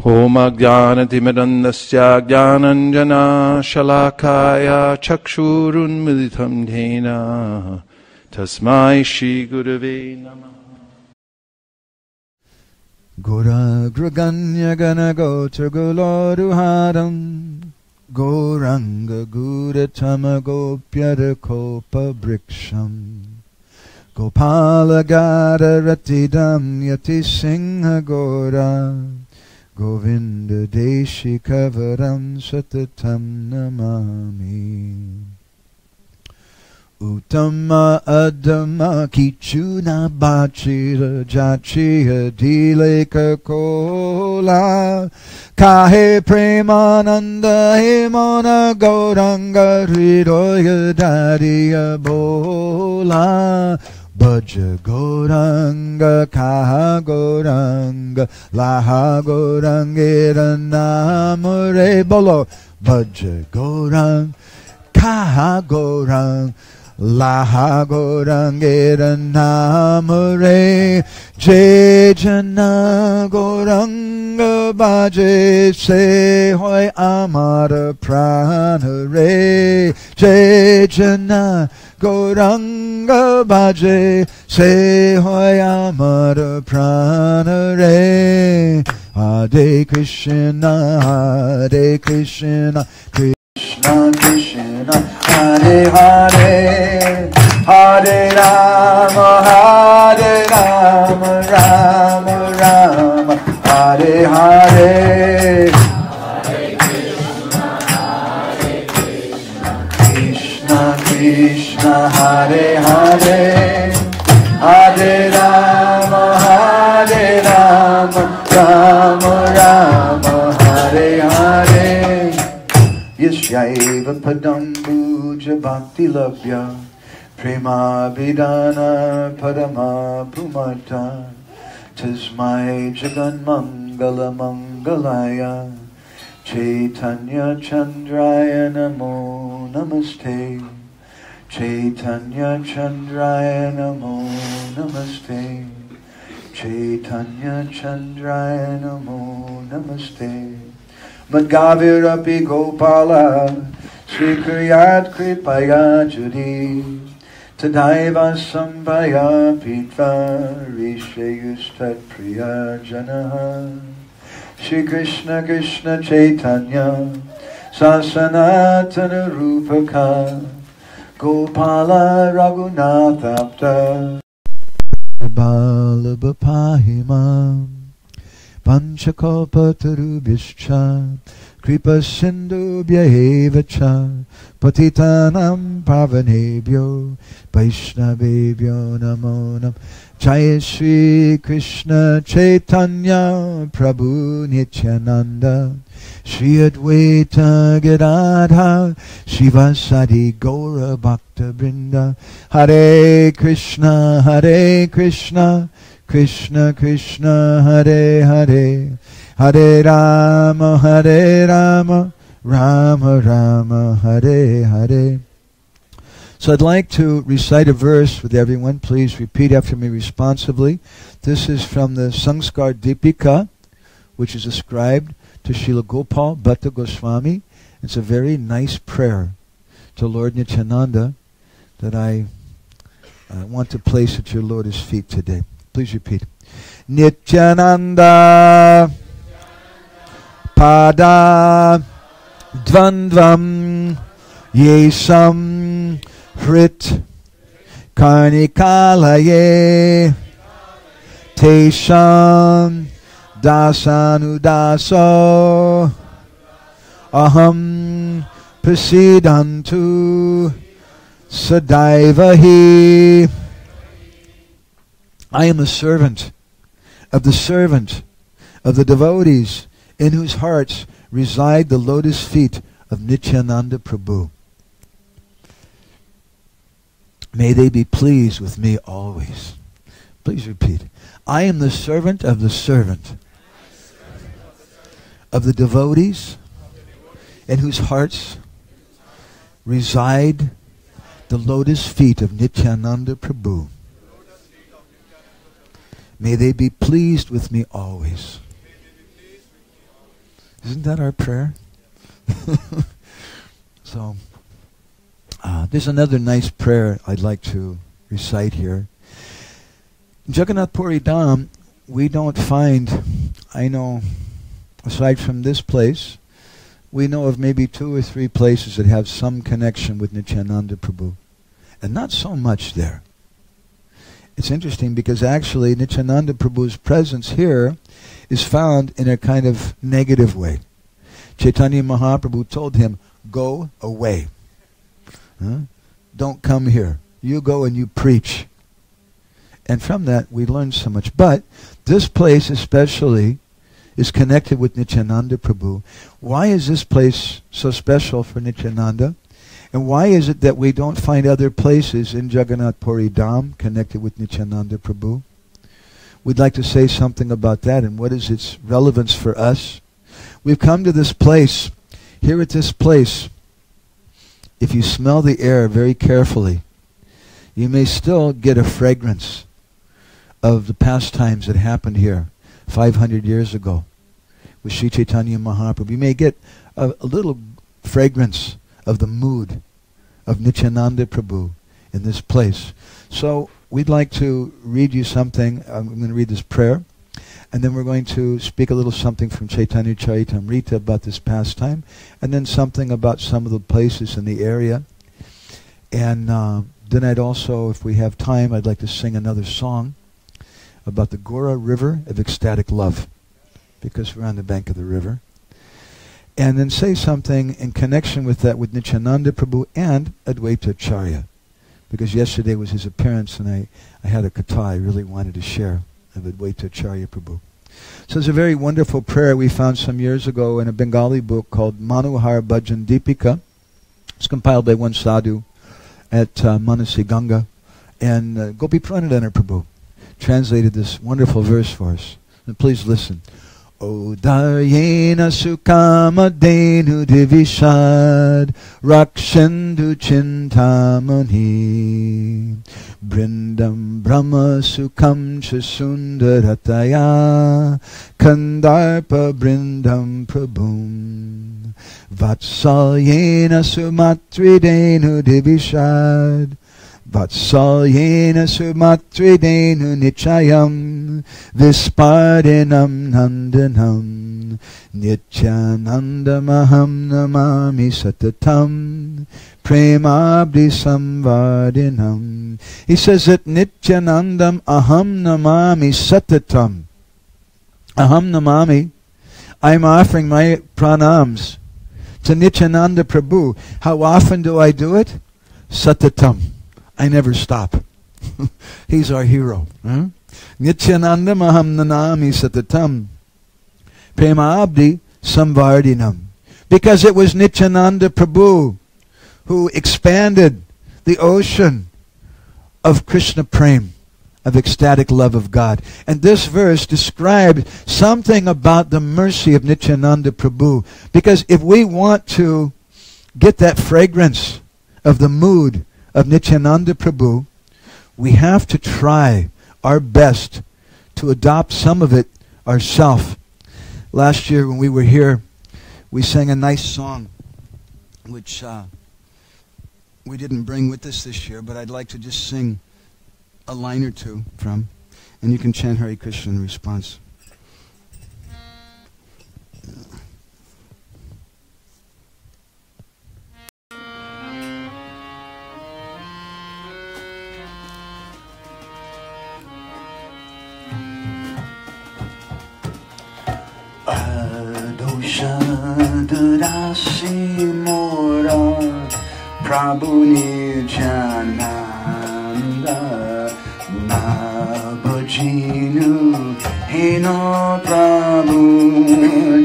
Om Ajnanatimirandasya Jnananjana Shalakaya Chakshurunmilitam Dhena Tasmai Shri Gurave Namah. Gora Graganya Gana Gotra Goloruharam Goranga Gudatama Gopyara Kopa Briksham Gopala Gada Ratidam Yati Singha Gora Govinda Deshi Kavaram Satatam Namami Uttama Adama Kichuna Bachira Jachia Dileka Kola Kahe Premananda Himona Gauranga Hridoya Dadiya Bola Bhaja Gauranga Kaha Gauranga Laha Gaurangera Namare Bolo Bhaja Gauranga Kaha Gauranga Laha Gaurangera Namare Jai Jana Gauranga Bhaje Se Hoy Amara Pranare Jai Jana Gauranga Bhaje Se Hoy Amara Pranare Hare Krishna Hare Krishna Krishna Krishna Hare Hare Hare Rama Hare Rama Rama Rama Hare Hare Hare Krishna Krishna Krishna Hare Hare Hare Rama Hare Rama Rama Rama Hare Hare Yashaiva padam puja bhakti labhya prema vidana padama pumata tasmai jagan mangala mangalaya Chaitanya Chandraya Namo Namaste Chaitanya Chandraya Namo Namaste Chaitanya Chandraya Namo Namaste Madgavirapi Gopala Sri Kriyat Kripaya Judi Tadaiva Sambhaya Pitva Rishayustat Priya Janaha Shri Krishna Krishna Chaitanya Sasanatana Rupaka Gopala Raghunathapta Bala Bapahimam Panchakalpatarubhyascha Kripa Sindhubhya eva cha Patitanam Pavanebhyo Vaishnavebhyo Namo Nam Jaya Shri Krishna Chaitanya Prabhu Nityananda Shri Advaita Gadadha Shivasadi Gaura Bhakta Brinda Hare Krishna Krishna Krishna Hare Hare Hare Rama Rama Rama Hare Hare. So I'd like to recite a verse with everyone. Please repeat after me responsively. This is from the Sanskar Deepika, which is ascribed to Srila Gopal Bhatta Goswami. It's a very nice prayer to Lord Nityananda that I want to place at your Lotus feet today. Please repeat. Nityananda Pada Dvandvam Yesam Hrit Karnikalaye Tesham Dasanudaso Aham Prasidantu Sadaivahi. I am a servant of the devotees in whose hearts reside the lotus feet of Nityananda Prabhu. May they be pleased with me always. Please repeat. I am the servant of the devotees in whose hearts reside the lotus feet of Nityananda Prabhu. May they be pleased with me always. Isn't that our prayer? So, there's another nice prayer I'd like to recite here. In Jagannath Puri Dham, we don't find, I know, aside from this place, we know of maybe 2 or 3 places that have some connection with Nityananda Prabhu. And not so much there. It's interesting because actually Nityananda Prabhu's presence here is found in a kind of negative way. Chaitanya Mahaprabhu told him, go away. Don't come here. You go and you preach. And from that we learn so much. But this place especially is connected with Nityananda Prabhu. Why is this place so special for Nityananda? And why is it that we don't find other places in Jagannath Puri Dham connected with Nityananda Prabhu? We'd like to say something about that and what is its relevance for us. We've come to this place. Here at this place, if you smell the air very carefully, you may still get a fragrance of the pastimes that happened here 500 years ago with Sri Chaitanya Mahaprabhu. You may get a little fragrance of the mood of Nityananda Prabhu in this place. So we'd like to read you something. I'm going to read this prayer, and then we're going to speak a little something from Chaitanya Charitamrita about this pastime, and then something about some of the places in the area. And then I'd also, if we have time, I'd like to sing another song about the Gora River of ecstatic love, because we're on the bank of the river. And then say something in connection with that with Nityananda Prabhu and Advaita Acharya, because yesterday was his appearance and I had a katha I really wanted to share of Advaita Acharya Prabhu. So it's a very wonderful prayer we found some years ago in a Bengali book called Manohar Bhajan Deepika. It's compiled by one sadhu at Manasi Ganga. And Gopi Pranadhana Prabhu translated this wonderful verse for us. And please listen. O Daryena Sukamadenu Divishad Rakshendu Chintamani Brindam Brahma Sukam Chasundarataya Kandarpa Brindam Prabhum Vatsalyena Sumatridenu Divishad Vatsalyena Sumatridenu Nichayam Vispadinam Nandanam Nityanandamaham Namami Satatam Premabdi Samvardinam. He says that Nityanandam Aham Namami Satatam. Aham Namami. I'm offering my pranams to Nityananda Prabhu. How often do I do it? Satatam. I never stop. He's our hero. Nityananda Maham Nanami Satatam Prema Abdi Samvardinam. Because it was Nityananda Prabhu who expanded the ocean of Krishna Prem, of ecstatic love of God. And this verse described something about the mercy of Nityananda Prabhu. Because if we want to get that fragrance of the mood of Nityananda Prabhu, we have to try our best to adopt some of it ourselves. Last year when we were here, we sang a nice song, which we didn't bring with us this year, but I'd like to just sing a line or two from, and you can chant Hare Krishna in response. Adoshadarasi Mora Prabhu Nityananda Nabhajinu Hino Prabhu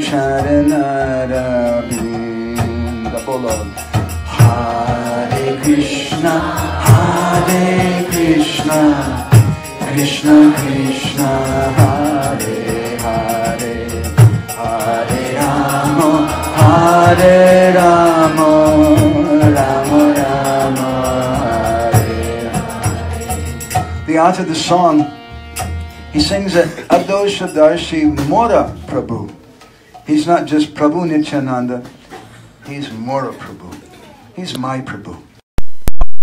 Charanarabhinda Bolo Hare Krishna Krishna Krishna Hare Hare Hare Rama, Rama Rama, Hare Hare. The author of the song, he sings that Adosha Darshi Mora Prabhu. He's not just Prabhu Nityananda, he's Mora Prabhu. He's my Prabhu.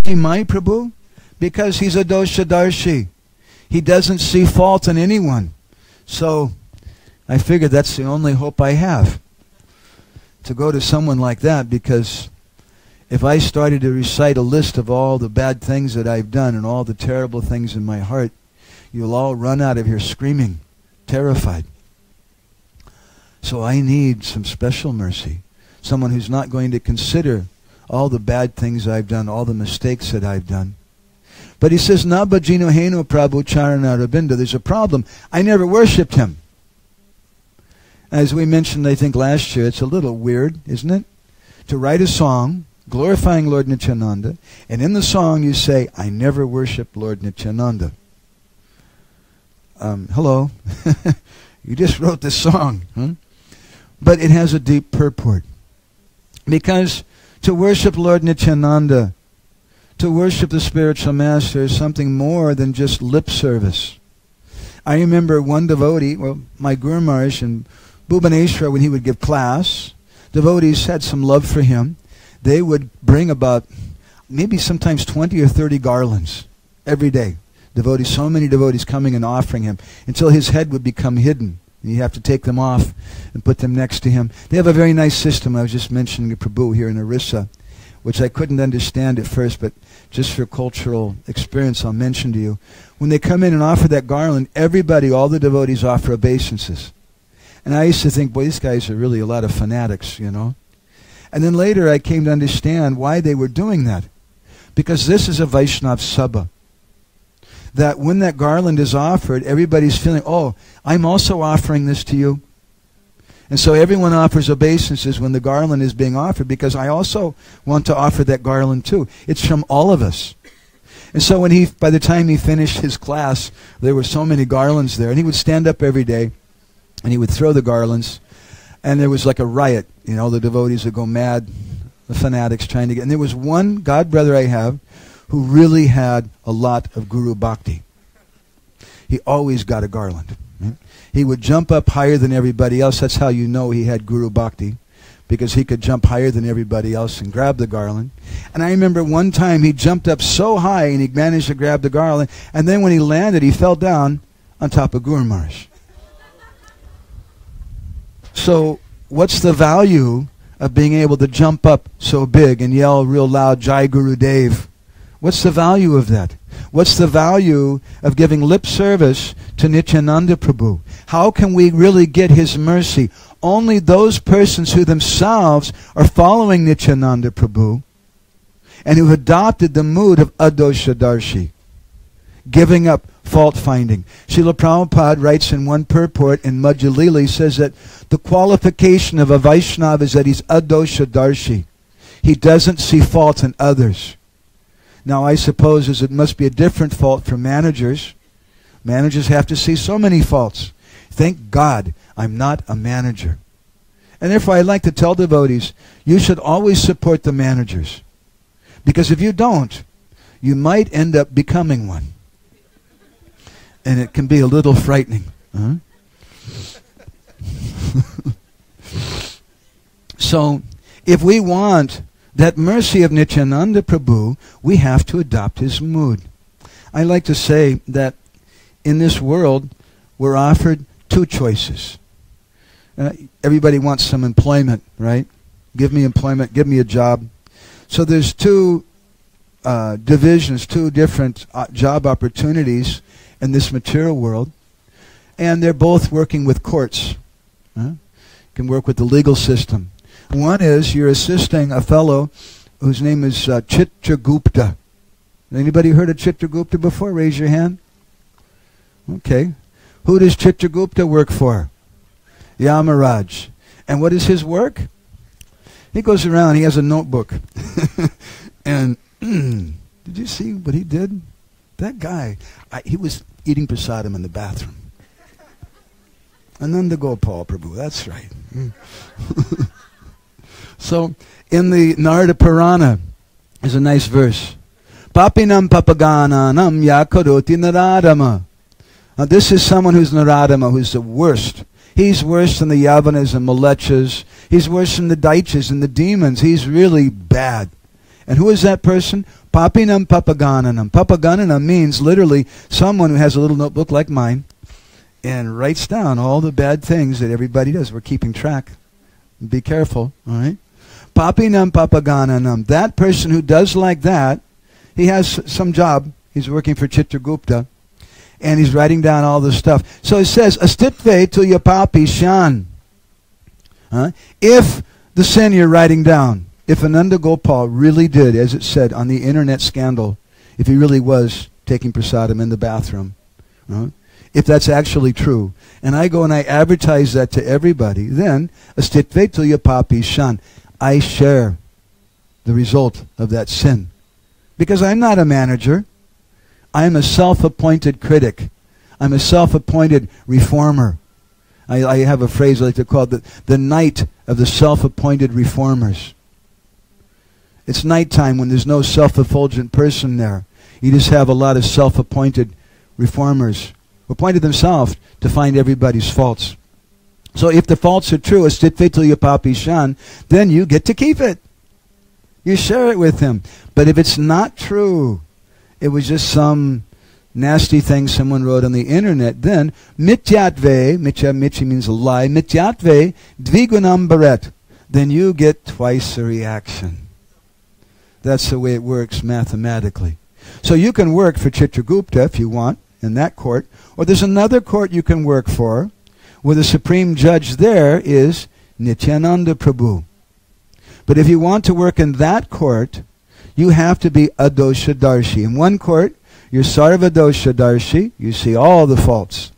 Is he my Prabhu? Because he's a doshadarshi. He doesn't see fault in anyone. So I figured that's the only hope I have, to go to someone like that, because if I started to recite a list of all the bad things that I've done and all the terrible things in my heart, you'll all run out of here screaming, terrified. So I need some special mercy. Someone who's not going to consider all the bad things I've done, all the mistakes that I've done. But he says, Nabhajino heno Prabhu Charana Rabinda. There's a problem. I never worshipped him. As we mentioned, I think, last year, it's a little weird, isn't it? To write a song glorifying Lord Nityananda, and in the song you say, I never worshipped Lord Nityananda. Hello. You just wrote this song. Huh? But it has a deep purport. Because to worship Lord Nityananda, to worship the spiritual master, is something more than just lip service. I remember one devotee, well, my Guru Maharaj in Bhubaneswar, when he would give class, devotees had some love for him. They would bring about maybe sometimes 20 or 30 garlands every day. Devotees, so many devotees coming and offering him, until his head would become hidden. You have to take them off and put them next to him. They have a very nice system. I was just mentioning the Prabhu here in Orissa, which I couldn't understand at first, but just for cultural experience I'll mention to you. When they come in and offer that garland, everybody, all the devotees offer obeisances. And I used to think, boy, these guys are really a lot of fanatics, you know. And then later I came to understand why they were doing that. Because this is a Vaishnav Sabha. That when that garland is offered, everybody's feeling, oh, I'm also offering this to you. And so everyone offers obeisances when the garland is being offered, because I also want to offer that garland too. It's from all of us. And so when by the time he finished his class, there were so many garlands there, and he would stand up every day, and he would throw the garlands, and there was like a riot. You know, the devotees would go mad, the fanatics trying to get. And there was one god brother I have who really had a lot of Guru Bhakti. He always got a garland. Right? He would jump up higher than everybody else. That's how you know he had Guru Bhakti, because he could jump higher than everybody else and grab the garland. And I remember one time he jumped up so high and he managed to grab the garland, and then when he landed, he fell down on top of Guru Maharaj. So what's the value of being able to jump up so big and yell real loud, Jai Guru Dev? What's the value of that? What's the value of giving lip service to Nityananda Prabhu? How can we really get his mercy? Only those persons who themselves are following Nityananda Prabhu and who have adopted the mood of Adoshadarshi, giving up fault finding. Srila Prabhupada writes in one purport in Madhya Lila, he says that the qualification of a Vaishnava is that he's Adoshadarshi. He doesn't see fault in others. Now I suppose it must be a different fault for managers. Managers have to see so many faults. Thank God I'm not a manager. And therefore I like to tell devotees, you should always support the managers. Because if you don't, you might end up becoming one. And it can be a little frightening. Huh? So, if we want that mercy of Nityananda Prabhu, we have to adopt his mood. I like to say that in this world, we're offered two choices. Everybody wants some employment, right? Give me employment, give me a job. So there's two divisions, two different job opportunities in this material world, and they're both working with courts. You can work with the legal system. One is you're assisting a fellow whose name is Chitragupta. Anybody heard of Chitragupta before? Raise your hand. Okay. Who does Chitragupta work for? Yamaraj. And what is his work? He goes around, he has a notebook. And did you see what he did? That guy, he was eating prasadam in the bathroom. Ananda Gopal Prabhu, that's right. So, in the Narada Purana, there's a nice verse. Papinam papagananam yakaroti naradama. Now this is someone who's naradama, who's the worst. He's worse than the Yavanas and Malechas. He's worse than the Daityas and the demons. He's really bad. And who is that person? Papinam Papagananam. Papagananam means literally someone who has a little notebook like mine and writes down all the bad things that everybody does. We're keeping track. Be careful, all right? Papinam Papagananam. That person who does like that, he has some job. He's working for Chitragupta. And he's writing down all this stuff. So it says, Astitve tulya papi shan. If the sin you're writing down, if Ananda Gopal really did, as it said on the internet scandal, if he really was taking prasadam in the bathroom, if that's actually true, and I go and I advertise that to everybody, then Astitve tulya papi shan. I share the result of that sin. Because I'm not a manager. I'm a self-appointed critic. I'm a self-appointed reformer. I have a phrase I like to call it the night of the self-appointed reformers. It's nighttime when there's no self-effulgent person there. You just have a lot of self-appointed reformers who appointed themselves to find everybody's faults. So if the faults are true, then you get to keep it. You share it with him. But if it's not true, it was just some nasty thing someone wrote on the internet, then mityatve, mitya means a lie, mityatve dvigunam baret, then you get twice the reaction. That's the way it works mathematically. So you can work for Chitragupta if you want in that court, or there's another court you can work for where the supreme judge there is Nityananda Prabhu. But if you want to work in that court, you have to be a dosha darshi. In one court, you're sarva dosha darshi, you see all the faults.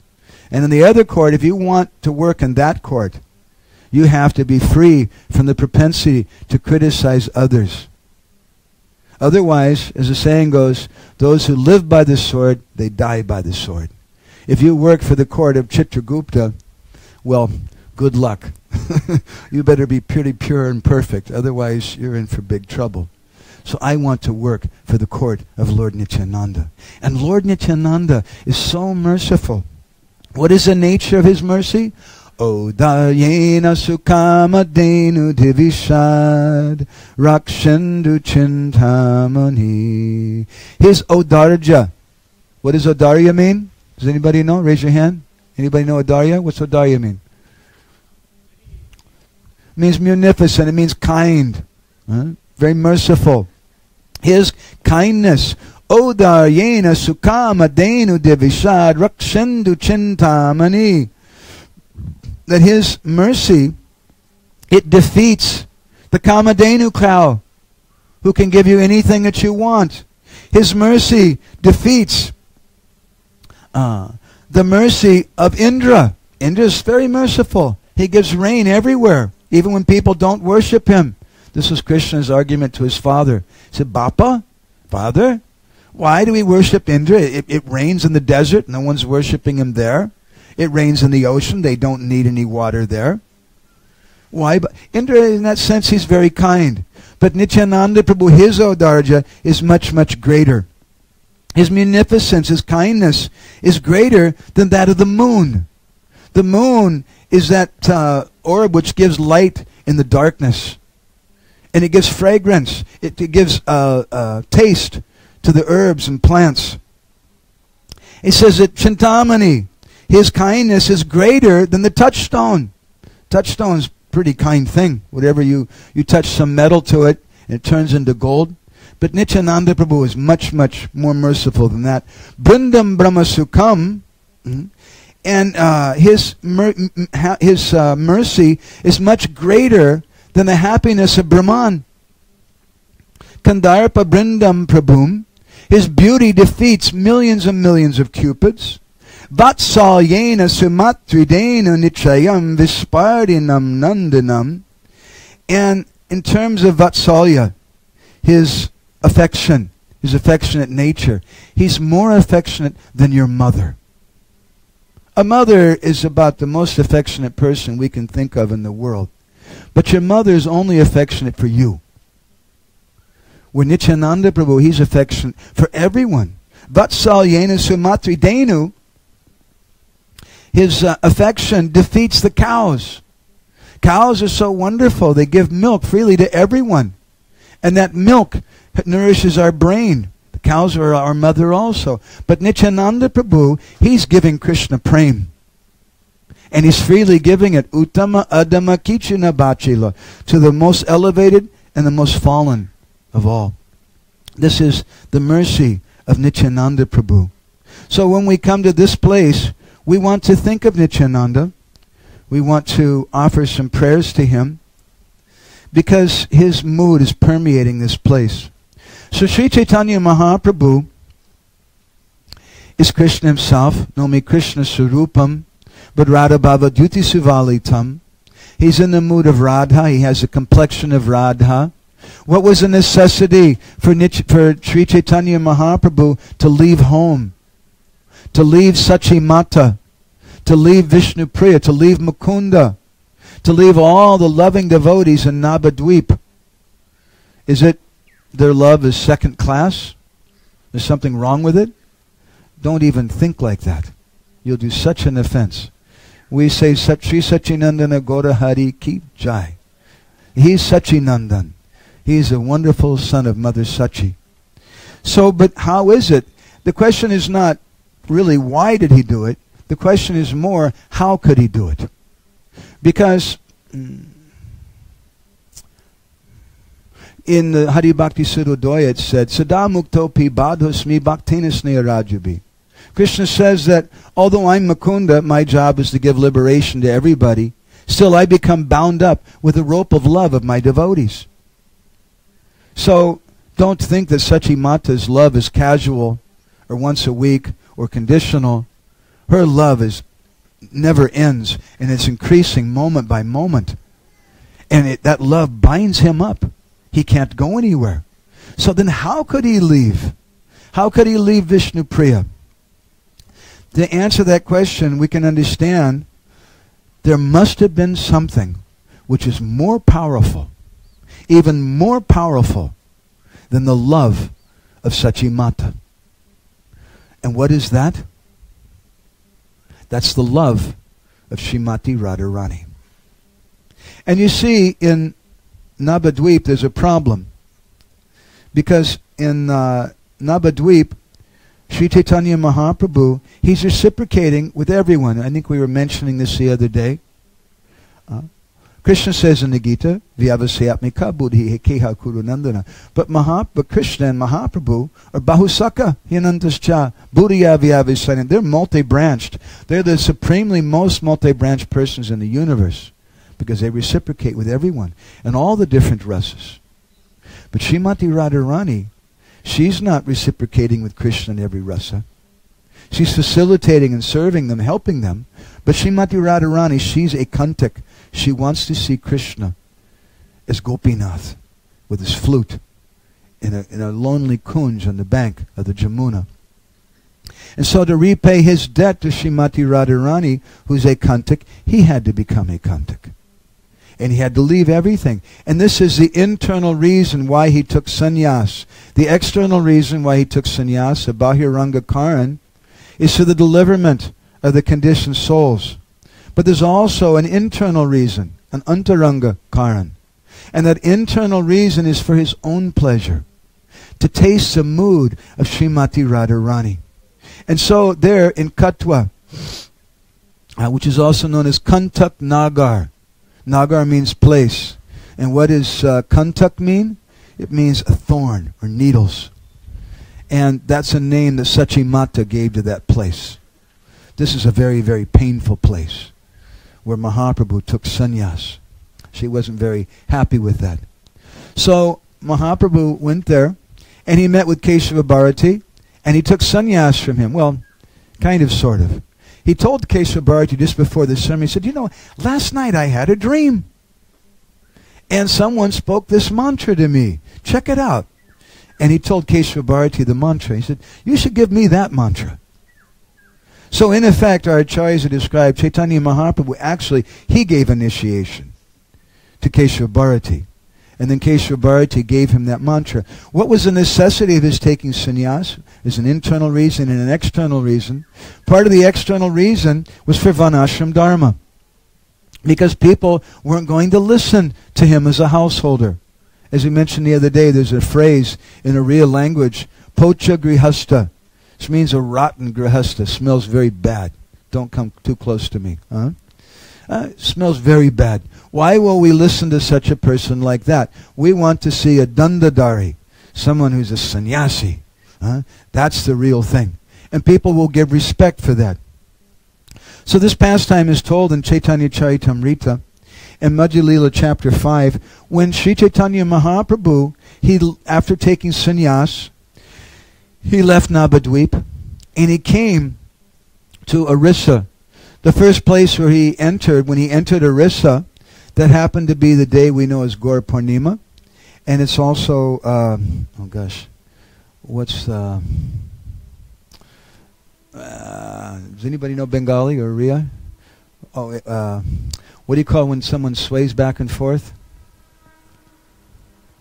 And in the other court, if you want to work in that court, you have to be free from the propensity to criticize others. Otherwise, as the saying goes, those who live by the sword, they die by the sword. If you work for the court of Chitragupta, well, good luck. You better be pretty pure and perfect, otherwise you're in for big trouble. So I want to work for the court of Lord Nityananda. And Lord Nityananda is so merciful. What is the nature of his mercy? Odayena sukamadenu divishad rakshendu chintamani. His Odarja. What does Odarya mean? Does anybody know? Raise your hand. Anybody know Odarya? What's Odarya mean? It means munificent. It means kind. Very merciful. His kindness. Odaryena sukamadenu devishad rakshendu chintamani. That his mercy, it defeats the Kamadenu cow, who can give you anything that you want. His mercy defeats the mercy of Indra. Indra is very merciful. He gives rain everywhere, even when people don't worship him. This was Krishna's argument to his father. He said, Bappa, father, why do we worship Indra? It rains in the desert. No one's worshiping him there. It rains in the ocean. They don't need any water there. Why? But Indra, in that sense, he's very kind. But Nityananda Prabhu, his Odarja, is much, much greater. His munificence, his kindness, is greater than that of the moon. The moon is that orb which gives light in the darkness. And it gives fragrance. It gives taste to the herbs and plants. He says that Chintamani, his kindness is greater than the touchstone. Touchstone's a pretty kind thing. Whatever you touch some metal to it, and it turns into gold. But Nityananda Prabhu is much, much more merciful than that. Brindam Brahmasukam, and his mercy is much greater than the happiness of Brahman. Kandarpa Brindam Prabhum, his beauty defeats millions and millions of cupids. Vatsalyena sumatridena nichayam vispardinam nandanam. And in terms of Vatsalya, his affection, his affectionate nature, he's more affectionate than your mother. A mother is about the most affectionate person we can think of in the world. But your mother is only affectionate for you. Where Nityananda Prabhu, he's affectionate for everyone. Vatsalyena sumatridenu, His affection defeats the cows. Cows are so wonderful. They give milk freely to everyone. And that milk nourishes our brain. The cows are our mother also. But Nityananda Prabhu, he's giving Krishna prem. And he's freely giving it, Uttama Adama Kichina Bachila, to the most elevated and the most fallen of all. This is the mercy of Nityananda Prabhu. So when we come to this place, we want to think of Nityananda. We want to offer some prayers to him, because his mood is permeating this place. So Sri Chaitanya Mahaprabhu is Krishna himself, Nomi Krishna Surupam, but Radha Bhava Duti Suvalitam. He's in the mood of Radha. He has the complexion of Radha. What was the necessity for Sri Chaitanya Mahaprabhu to leave home, to leave Sachimata, to leave Vishnu Priya, to leave Mukunda, to leave all the loving devotees in Navadvip? Is it their love is second class? There's something wrong with it? Don't even think like that. You'll do such an offense. We say, Sri Sachinandana Gaura Hari Ki Jai. He's Sachinandan. He's a wonderful son of Mother Sachi. So, but how is it? The question is not really why did he do it. The question is more, how could he do it? Because in the Hari Bhakti Surodoya it said, Sada Mukto Pi Badhosmi Bhaktina Sneha Rajubi. Krishna says that although I'm Mukunda, my job is to give liberation to everybody, still I become bound up with the rope of love of my devotees. So don't think that Sachimata's love is casual or once a week or conditional. Her love never ends, and it's increasing moment by moment. And that love binds him up. He can't go anywhere. So then how could he leave? How could he leave Vishnu Priya? To answer that question, we can understand there must have been something which is more powerful, even more powerful than the love of Sachimata. And what is that? That's the love of Srimati Radharani. And you see, in Navadvip there's a problem. Because in Navadvip, Sri Chaitanya Mahaprabhu, he's reciprocating with everyone. I think we were mentioning this the other day. Krishna says in the Gita, Vyavasayatmika buddhi hekeha kuru nandana. But Krishna and Mahaprabhu are bahusaka hinantascha buddhiya vyavasayana. They're multi-branched. They're the supremely most multi-branched persons in the universe, because they reciprocate with everyone and all the different rasas. But Srimati Radharani, she's not reciprocating with Krishna in every rasa. She's facilitating and serving them, helping them. But Srimati Radharani, she's a kantak. She wants to see Krishna as Gopinath with his flute in a lonely kunj on the bank of the Jamuna. And so to repay his debt to Srimati Radharani, who's a kantak, he had to become a kantak. And he had to leave everything. And this is the internal reason why he took sannyas. The external reason why he took sannyas, Bahiranga Karan, is for the deliverment of the conditioned souls. But there's also an internal reason, an antaranga Karan. And that internal reason is for his own pleasure, to taste the mood of Srimati Radharani. And so there in Katwa, which is also known as Kantak Nagar. Nagar means place. And what does Kantak mean? It means a thorn or needles. And that's a name that Sachimata gave to that place. This is a very, very painful place where Mahaprabhu took sannyas. She wasn't very happy with that. So Mahaprabhu went there and he met with Keshava Bharati and he took sannyas from him. Well, kind of, sort of. He told Keshava Bharati just before the sermon, he said, last night I had a dream. And someone spoke this mantra to me. Check it out. And he told Keshava Bharati the mantra. He said, you should give me that mantra. So in effect, our acharyas described Chaitanya Mahaprabhu, actually, he gave initiation to Keshava Bharati. And then Keshava Bharati gave him that mantra. What was the necessity of his taking sannyas? There's an internal reason and an external reason. Part of the external reason was for Varnashram Dharma, because people weren't going to listen to him as a householder. As we mentioned the other day, there's a phrase in a real language, pocha grihasta, which means a rotten grihasta, smells very bad. Don't come too close to me. Smells very bad. Why will we listen to such a person like that? We want to see a Dandadari, someone who's a sannyasi. That's the real thing. And people will give respect for that. So this pastime is told in Chaitanya Charitamrita, in Madhya Lila chapter 5, when Sri Chaitanya Mahaprabhu, after taking sannyas, he left Navadvip, and he came to Orissa. The first place where he entered, when he entered Orissa, that happened to be the day we know as Gaur Purnima. And it's also, does anybody know Bengali or Oriya? What do you call when someone sways back and forth?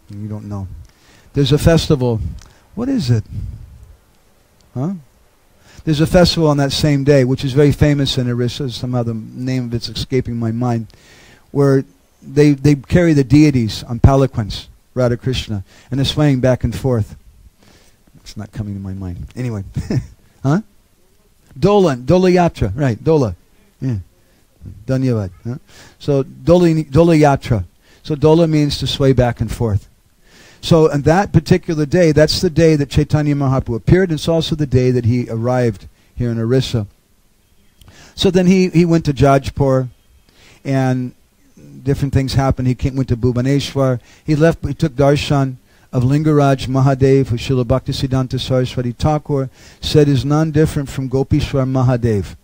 You don't know. There's a festival. What is it? There's a festival on that same day, which is very famous in Orissa. Somehow the name of it's escaping my mind, where they carry the deities on palanquins, Radha Krishna, and they're swaying back and forth. It's not coming to my mind. Anyway, Dola Yatra, right? Dola, yeah. Dhanyavad. So Dola Yatra. So Dola means to sway back and forth. So on that particular day, that's the day that Chaitanya Mahaprabhu appeared. It's also the day that he arrived here in Orissa. So then he went to Jajpur, and different things happened. He went to Bhubaneswar. He took darshan of Lingaraj Mahadev, who Srila Bhaktisiddhanta Saraswati Thakur said is none different from Gopishwar Mahadev,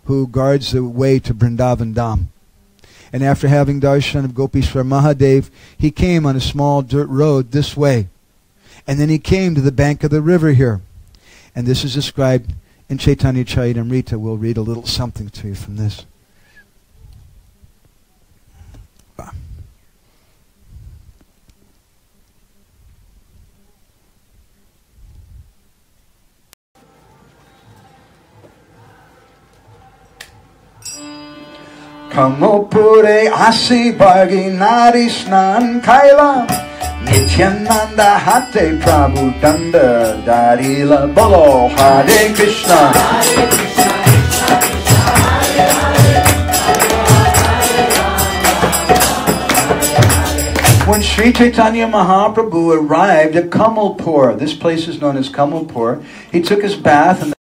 who guards the way to Vrindavan Dham. And after having darshan of Gopishwar Mahadev, he came on a small dirt road this way. And then he came to the bank of the river here. And this is described in Chaitanya Charitamrita. We'll read a little something to you from this. Kamopure asi bhagi nari snan kaila Nityananda hate Prabhu Danda Darila Bolo Hare Krishna Hare Krishna When Sri Chaitanya Mahaprabhu arrived at Kamalpur, this place is known as Kamalpur, he took his bath in the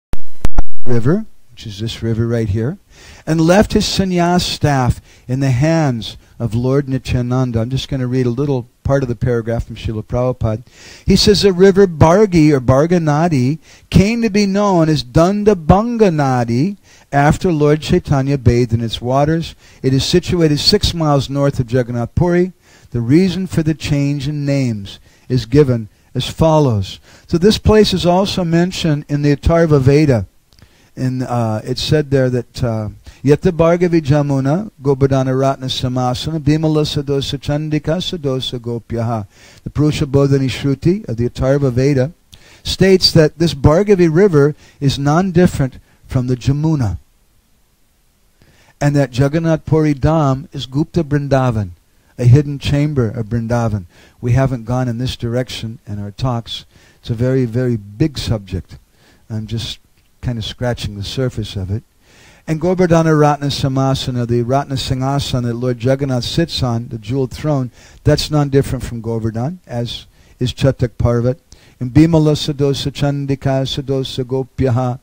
river, which is this river right here, and left his sannyas staff in the hands of Lord Nityananda. I'm just going to read a little part of the paragraph from Srila Prabhupada. He says the river Bargi or Barganadi came to be known as Danda Bhanga Nadi after Lord Chaitanya bathed in its waters. It is situated 6 miles north of Jagannath Puri. The reason for the change in names is given as follows. So this place is also mentioned in the Atharva Veda. And it's said there that Yata Bhargavi Jamuna Gopadana Ratna Samasana Bimala Sadosa Chandika Sadosa Gopyaha. The Purusha Bodhani Shruti of the Atharva Veda states that this Bhargavi river is non-different from the Jamuna. And that Jagannath Puri Dham is Gupta Vrindavan, a hidden chamber of Vrindavan. We haven't gone in this direction in our talks. It's a very, very big subject. I'm just kind of scratching the surface of it. And Govardhana Ratna Samasana, the Ratna Singhasan that Lord Jagannath sits on, the jeweled throne, that's non-different from Govardhan, as is Chatak Parvat. And Bimala Sadosa Chandika Sadosa Gopyaha.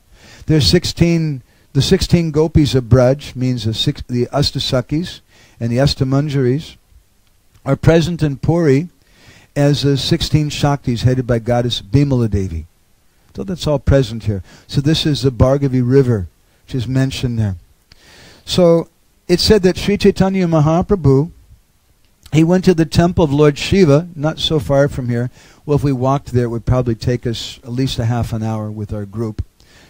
There are the 16 gopis of Braj, means the Astasakis and the Astamanjaris, are present in Puri as the 16 Shaktis headed by goddess Bimala Devi. So that's all present here. So this is the Bhargavi River, which is mentioned there. So it's said that Sri Chaitanya Mahaprabhu, he went to the temple of Lord Shiva, not so far from here. Well, if we walked there, it would probably take us at least a half an hour with our group.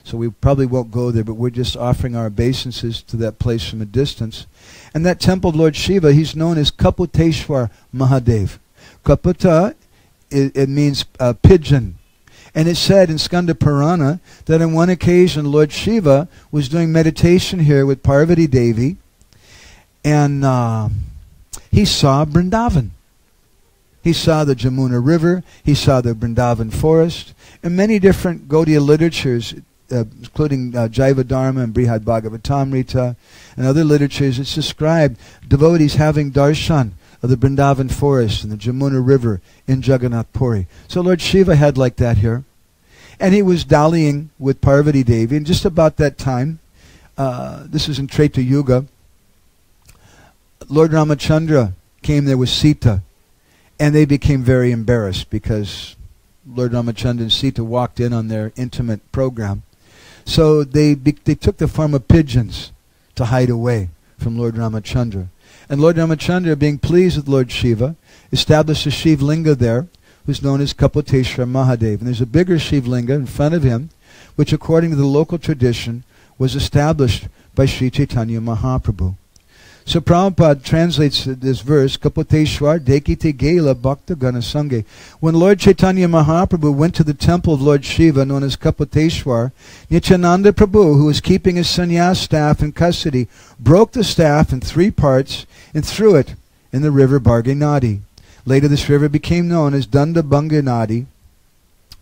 So we probably won't go there, but we're just offering our obeisances to that place from a distance. And that temple of Lord Shiva, he's known as Kaputeshwar Mahadev. Kapata, it means pigeon. And it said in Skanda Purana that on one occasion Lord Shiva was doing meditation here with Parvati Devi, and he saw Vrindavan. He saw the Jamuna River, he saw the Vrindavan forest, and many different Gaudiya literatures, including Jaiva Dharma and Brihad Bhagavatamrita, and other literatures, it's described devotees having darshan of the Vrindavan forest and the Jamuna River in Jagannath Puri. So Lord Shiva had like that here. And he was dallying with Parvati Devi. And just about that time, this is in Treta Yuga, Lord Ramachandra came there with Sita. And they became very embarrassed because Lord Ramachandra and Sita walked in on their intimate program. So they took the form of pigeons to hide away from Lord Ramachandra. And Lord Ramachandra, being pleased with Lord Shiva, established a Shiv Linga there, who's known as Kapoteshwar Mahadev. And there's a bigger Shiv Linga in front of him, which according to the local tradition was established by Sri Chaitanya Mahaprabhu. So Prabhupada translates this verse, Kapoteshwar Dekite Gela Bhakta Gana Sange. When Lord Chaitanya Mahaprabhu went to the temple of Lord Shiva, known as Kapoteshwar, Nityananda Prabhu, who was keeping his sannyas staff in custody, broke the staff in 3 parts and threw it in the river Bhargi Nadi. Later this river became known as Danda Bhanga Nadi.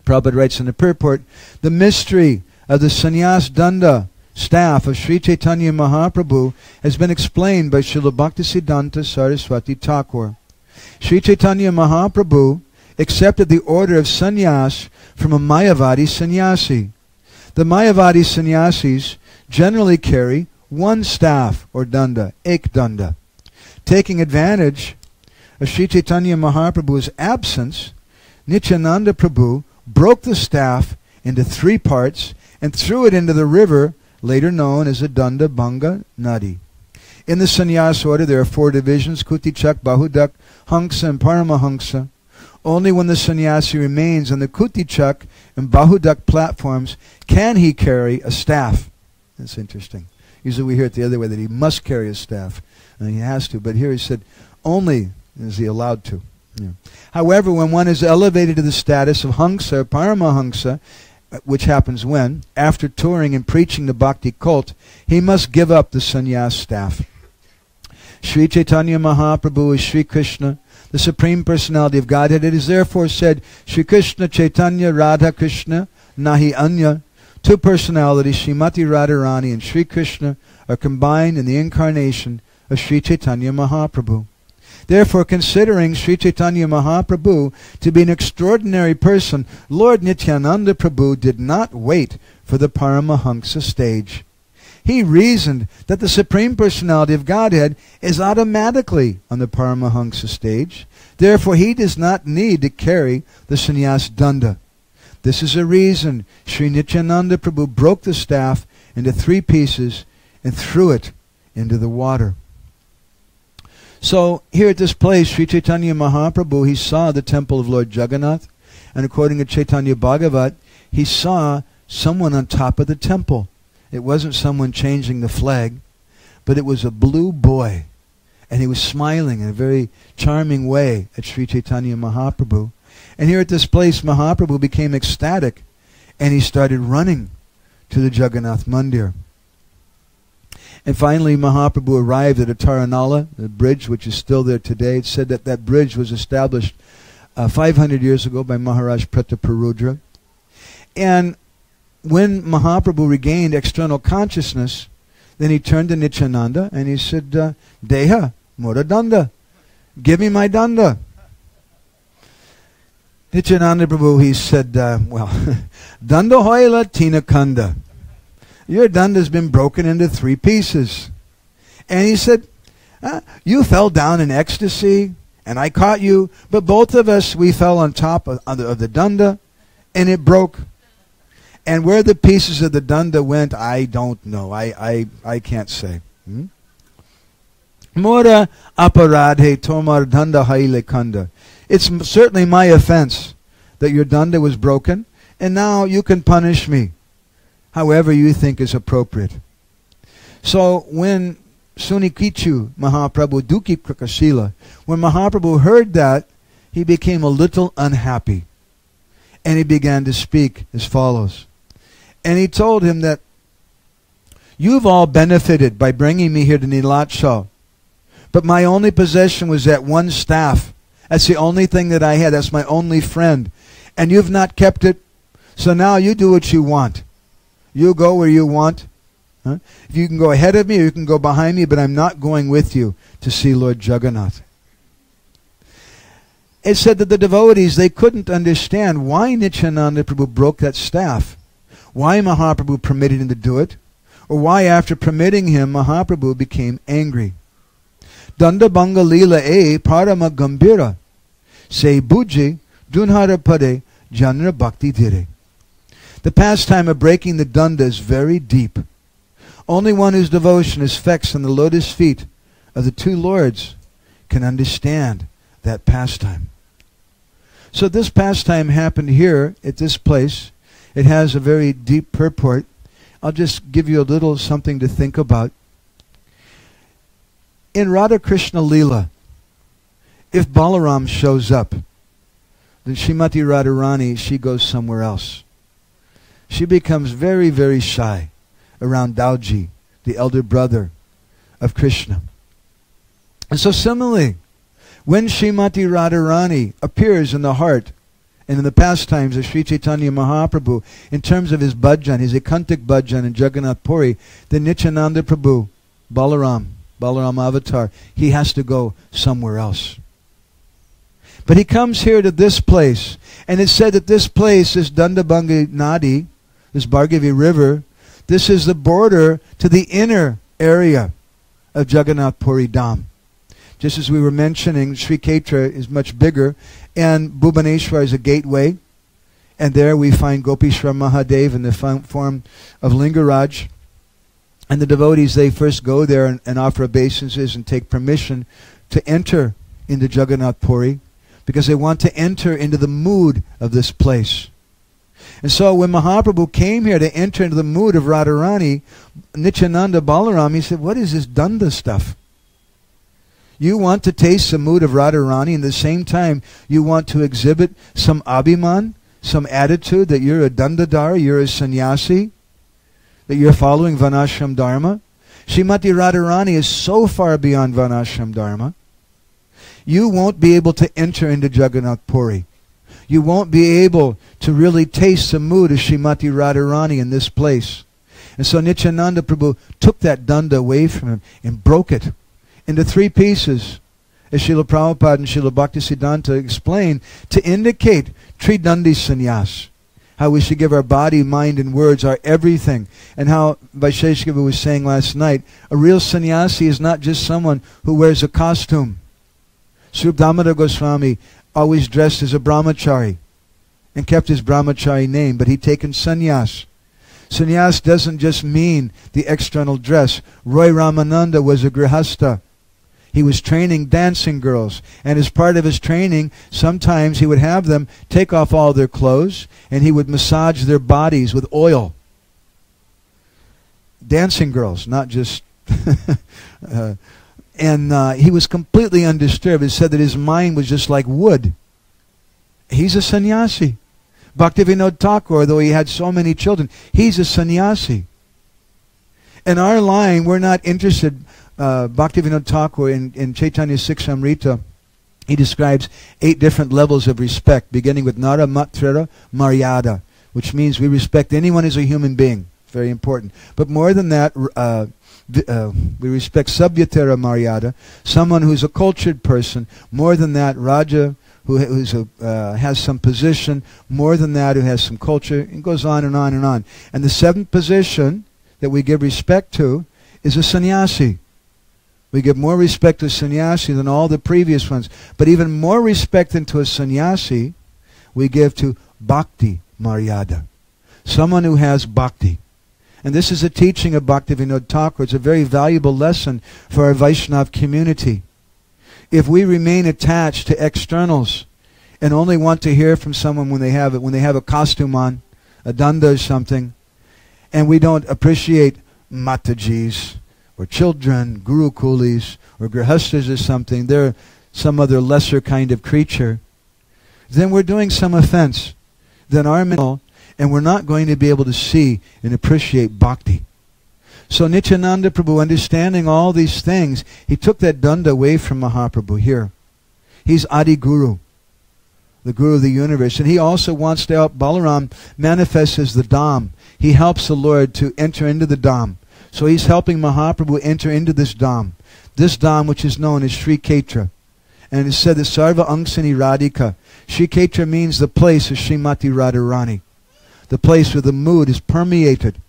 Prabhupada writes in the purport, the mystery of the sannyas Danda staff of Sri Chaitanya Mahaprabhu has been explained by Srila Bhaktisiddhanta Saraswati Thakur. Sri Chaitanya Mahaprabhu accepted the order of sannyas from a Mayavadi sannyasi. The Mayavadi sannyasis generally carry 1 staff or danda, ek danda. Taking advantage of Sri Chaitanya Mahaprabhu's absence, Nityananda Prabhu broke the staff into 3 parts and threw it into the river later known as the Danda Bhanga Nadi. In the sannyas order there are 4 divisions, Kutichak, Bahudak, Hangsa, and Paramahansa. Only when the sannyasi remains on the Kutichak and Bahudak platforms can he carry a staff. That's interesting. Usually we hear it the other way, that he must carry a staff. And he has to, but here he said, only is he allowed to. Yeah. However, when one is elevated to the status of Hangsa or Paramahansa, which happens when, after touring and preaching the bhakti cult, he must give up the sannyas staff. Sri Chaitanya Mahaprabhu is Sri Krishna, the Supreme Personality of Godhead. It is therefore said, Sri Krishna Chaitanya Radha Krishna Nahi Anya. 2 personalities, Srimati Radharani and Sri Krishna, are combined in the incarnation of Sri Chaitanya Mahaprabhu. Therefore, considering Sri Chaitanya Mahaprabhu to be an extraordinary person, Lord Nityananda Prabhu did not wait for the Paramahansa stage. He reasoned that the Supreme Personality of Godhead is automatically on the Paramahansa stage. Therefore, he does not need to carry the sannyas danda. This is a reason Sri Nityananda Prabhu broke the staff into 3 pieces and threw it into the water. So here at this place, Sri Chaitanya Mahaprabhu, he saw the temple of Lord Jagannath, and according to Chaitanya Bhagavat, he saw someone on top of the temple. It wasn't someone changing the flag, but it was a blue boy, and he was smiling in a very charming way at Sri Chaitanya Mahaprabhu. And here at this place, Mahaprabhu became ecstatic, and he started running to the Jagannath Mandir. And finally, Mahaprabhu arrived at Ataranala, the bridge which is still there today. It's said that that bridge was established 500 years ago by Maharaj Prataparudra. And when Mahaprabhu regained external consciousness, then he turned to Nityananda and he said, Deha, Mora Danda, give me my Danda. Nityananda Prabhu, he said, well, Danda hoila tina kanda. Your danda has been broken into 3 pieces. And he said, you fell down in ecstasy, and I caught you, but both of us, we fell on top of the danda, and it broke. And where the pieces of the danda went, I don't know. I can't say. Mora aparadhe tomar danda haile kanda. It's certainly my offense that your danda was broken, and now you can punish me however you think is appropriate. So when Sunikichu Mahaprabhu Duki Krakashila, when Mahaprabhu heard that, he became a little unhappy. And he began to speak as follows. And he told him that, you've all benefited by bringing me here to Nilatsha. But my only possession was that one staff. That's the only thing that I had. That's my only friend. And you've not kept it. So now you do what you want. You go where you want. Huh? If you can go ahead of me or you can go behind me, but I'm not going with you to see Lord Jagannath. It said that the devotees, they couldn't understand why Nityananda Prabhu broke that staff. Why Mahaprabhu permitted him to do it. Or why after permitting him, Mahaprabhu became angry. Danda Bhanga Leela E Parama Gambira Se Buji Dunhara Pade Janra Bhakti Dire. The pastime of breaking the danda is very deep. Only one whose devotion is fixed on the lotus feet of the two lords can understand that pastime. So this pastime happened here at this place. It has a very deep purport. I'll just give you a little something to think about. In Radha Krishna Leela, if Balaram shows up, then Srimati Radharani, she goes somewhere else. She becomes very, very shy around Dauji, the elder brother of Krishna. And so similarly, when Srimati Radharani appears in the heart and in the pastimes of Sri Chaitanya Mahaprabhu, in terms of his bhajan, his Ekantik bhajan in Jagannath Puri, then Nityananda Prabhu, Balaram Avatar, he has to go somewhere else. But he comes here to this place, and it's said that this place is Dandabhanga Nadi, this Bhargavi River. This is the border to the inner area of Jagannath Puri Dham. Just as we were mentioning, Sri Kshetra is much bigger, and Bhubaneswar is a gateway, and there we find Gopishwar Mahadev in the form of Lingaraj. And the devotees, they first go there and offer obeisances and take permission to enter into Jagannath Puri, because they want to enter into the mood of this place. And so when Mahaprabhu came here to enter into the mood of Radharani, Nityananda Balaram, he said, what is this Danda stuff? You want to taste the mood of Radharani, and at the same time you want to exhibit some abhiman, some attitude that you're a Dandadara, you're a sannyasi, that you're following Varnashram Dharma. Srimati Radharani is so far beyond Varnashram Dharma. You won't be able to enter into Jagannath Puri. You won't be able to really taste the mood of Srimati Radharani in this place. And so Nityananda Prabhu took that danda away from him and broke it into three pieces, as Srila Prabhupada and Srila Bhaktisiddhanta explain, to indicate Tridandi Sannyas. How we should give our body, mind, and words, our everything. And how Vaisheshika was saying last night, a real sannyasi is not just someone who wears a costume. Srup Damodar Goswami always dressed as a brahmachari and kept his brahmachari name, but he'd taken sannyas. Sannyas doesn't just mean the external dress. Roy Ramananda was a grihasta. He was training dancing girls, and as part of his training, sometimes he would have them take off all their clothes, and he would massage their bodies with oil. Dancing girls, not just... And he was completely undisturbed. It said that his mind was just like wood. He's a sannyasi. Bhaktivinoda Thakur, though he had so many children, he's a sannyasi. In our line, we're not interested. Bhaktivinoda Thakur in Chaitanya Siksamrita, he describes 8 different levels of respect, beginning with Nara Matrara Maryada, which means we respect anyone as a human being. Very important. But more than that, we respect Sabhyatara Maryada, someone who's a cultured person. More than that, Raja, who has some position. More than that, who has some culture. It goes on and on and on. And the 7th position that we give respect to is a sannyasi. We give more respect to a sannyasi than all the previous ones. But even more respect than to a sannyasi, we give to Bhakti Maryada. Someone who has bhakti. And this is a teaching of Bhaktivinoda Thakur. It's a very valuable lesson for our Vaishnava community. If we remain attached to externals and only want to hear from someone when they have a costume on, a danda or something, and we don't appreciate matajis or children, guru kulis or grihastas or something, they're some other lesser kind of creature, then we're doing some offense. Then our mental, and we're not going to be able to see and appreciate bhakti. So Nityananda Prabhu, understanding all these things, he took that Danda away from Mahaprabhu here. He's Adi Guru, the Guru of the universe. And he also wants to help Balaram manifest as the Dham. He helps the Lord to enter into the Dham. So he's helping Mahaprabhu enter into this Dham. This Dham which is known as Sri Kshetra. And it's said that Sarva Angsani Radhika. Sri Kshetra means the place of Srimati Radharani. The place where the mood is permeated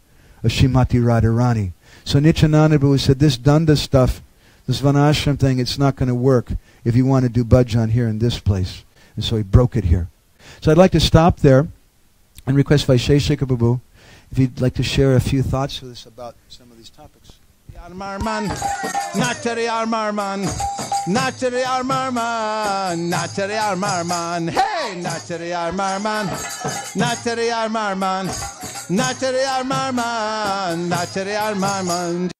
of Srimati Radharani. So Nityananda Prabhu said, this Danda stuff, this Vanashram thing, it's not going to work if you want to do bhajan here in this place. And so he broke it here. So I'd like to stop there and request Vaisheshika Prabhu if you'd like to share a few thoughts with us about some of these topics. Marman, Natari Marman, Natari Marman, Natari Marman, hey, Natari Marman, Natari Marman, Natari Marman, Natari Marman.